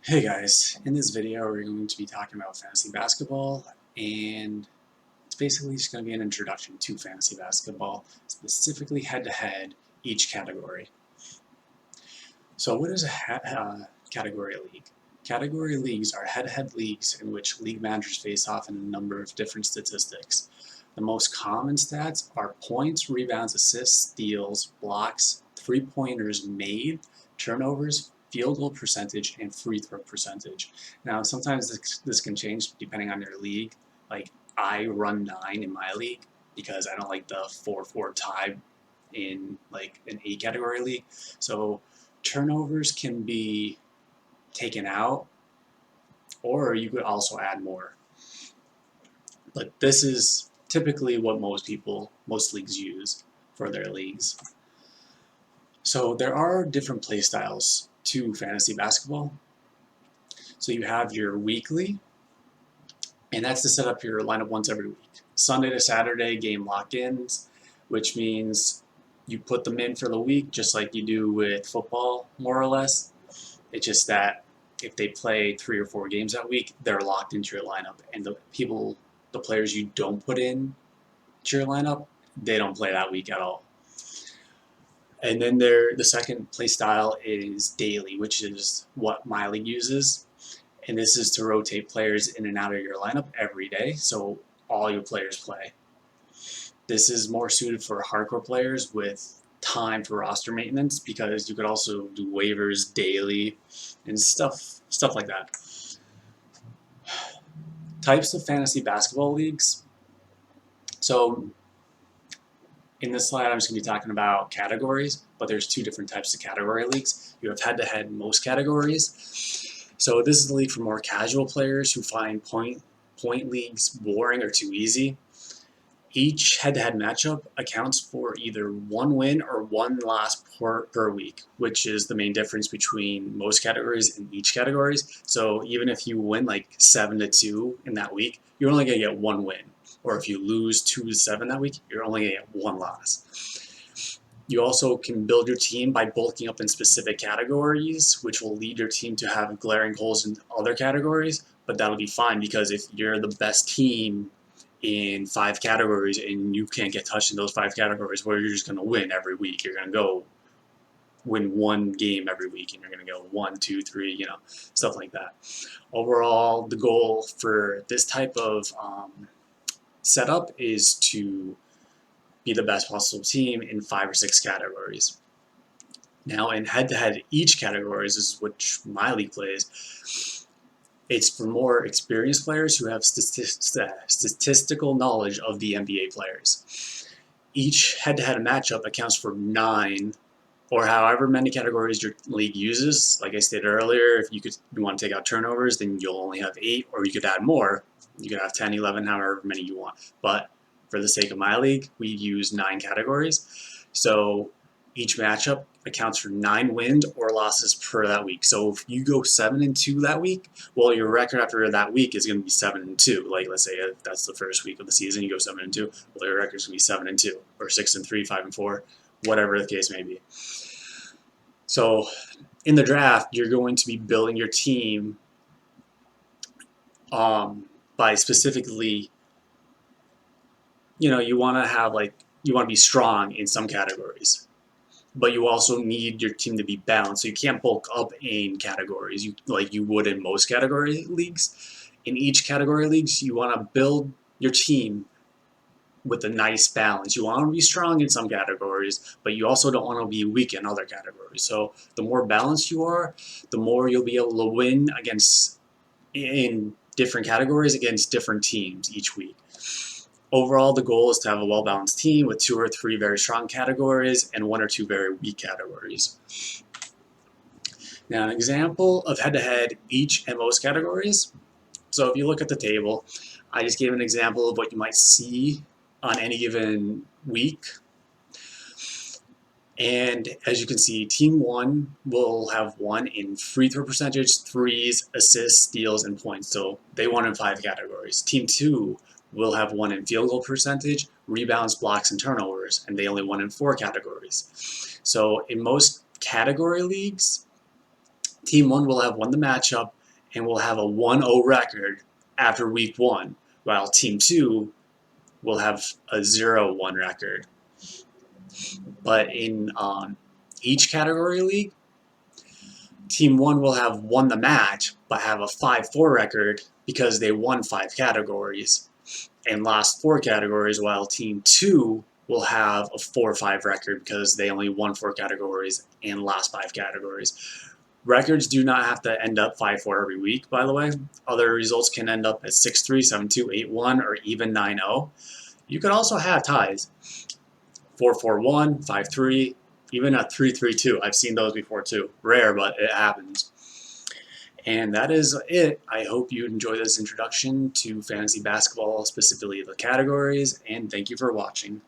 Hey guys, in this video we're going to be talking about fantasy basketball, and it's basically just going to be an introduction to fantasy basketball, specifically head-to-head each category. So what is a category league? Category leagues are head-to-head leagues in which league managers face off in a number of different statistics. The most common stats are points, rebounds, assists, steals, blocks, three-pointers made, turnovers, field goal percentage, and free throw percentage. Now, sometimes this can change depending on your league. Like, I run 9 in my league because I don't like the 4-4 tie in like an A category league. So turnovers can be taken out, or you could also add more. But this is typically what most leagues use for their leagues. So there are different play styles to fantasy basketball. So you have your weekly, and that's to set up your lineup once every week. Sunday to Saturday game lock-ins, which means you put them in for the week just like you do with football, more or less. It's just that if they play 3 or 4 games that week, they're locked into your lineup, and the players you don't put in to your lineup, they don't play that week at all. And then the second play style is daily, which is what my league uses. And this is to rotate players in and out of your lineup every day, so all your players play. This is more suited for hardcore players with time for roster maintenance, because you could also do waivers daily and stuff like that. Types of fantasy basketball leagues. So in this slide, I'm just going to be talking about categories, but there's 2 different types of category leagues. You have head-to-head most categories. So this is a league for more casual players who find point leagues boring or too easy. Each head-to-head matchup accounts for either 1 win or 1 loss per week, which is the main difference between most categories and each categories. So even if you win like 7-2 in that week, you're only going to get 1 win. Or if you lose 2-7 that week, you're only going to get 1 loss. You also can build your team by bulking up in specific categories, which will lead your team to have glaring holes in other categories, but that'll be fine, because if you're the best team in 5 categories and you can't get touched in those 5 categories, where you're just going to win every week. You're going to go win 1 game every week, and you're going to go 1, 2, 3, stuff like that. Overall, the goal for this type of setup is to be the best possible team in 5 or 6 categories. Now, in head-to-head each categories, this is which my league plays. It's for more experienced players who have statistical knowledge of the NBA players. Each head-to-head matchup accounts for 9 or however many categories your league uses. Like I stated earlier, if you want to take out turnovers, then you'll only have 8, or you could add more. You could have 10, 11, however many you want. But for the sake of my league, we use 9 categories. So each matchup accounts for 9 wins or losses per that week. So if you go 7-2 that week, well, your record after that week is going to be 7-2. Like, let's say if that's the first week of the season, you go 7-2. Well, your record is going to be 7-2, or 6-3, 5-4, whatever the case may be. So in the draft, you're going to be building your team by specifically, you want to be strong in some categories, but you also need your team to be balanced. So you can't bulk up in categories like you would in most category leagues. In each category leagues, you want to build your team with a nice balance. You want to be strong in some categories, but you also don't want to be weak in other categories. So the more balanced you are, the more you'll be able to win in different categories against different teams each week. Overall, the goal is to have a well-balanced team with 2 or 3 very strong categories and 1 or 2 very weak categories. Now, an example of head-to-head each and most categories. So if you look at the table, I just gave an example of what you might see on any given week. And as you can see, Team 1 will have 1 in free throw percentage, threes, assists, steals, and points. So they won in 5 categories. Team 2 will have 1 in field goal percentage, rebounds, blocks, and turnovers, and they only won in 4 categories. So in most category leagues, Team 1 will have won the matchup and will have a 1-0 record after week 1, while Team 2 will have a 0-1 record. But in each category league, Team 1 will have won the match but have a 5-4 record because they won 5 categories and lost 4 categories, while Team 2 will have a 4-5 record because they only won 4 categories and lost 5 categories. Records do not have to end up 5-4 every week, by the way. Other results can end up at 6-3, 7-2, 8-1, or even 9-0. You could also have ties. 4-4-1, 5-3, even a 3-3-2. I've seen those before too. Rare, but it happens. And that is it. I hope you enjoy this introduction to fantasy basketball, specifically the categories, and thank you for watching.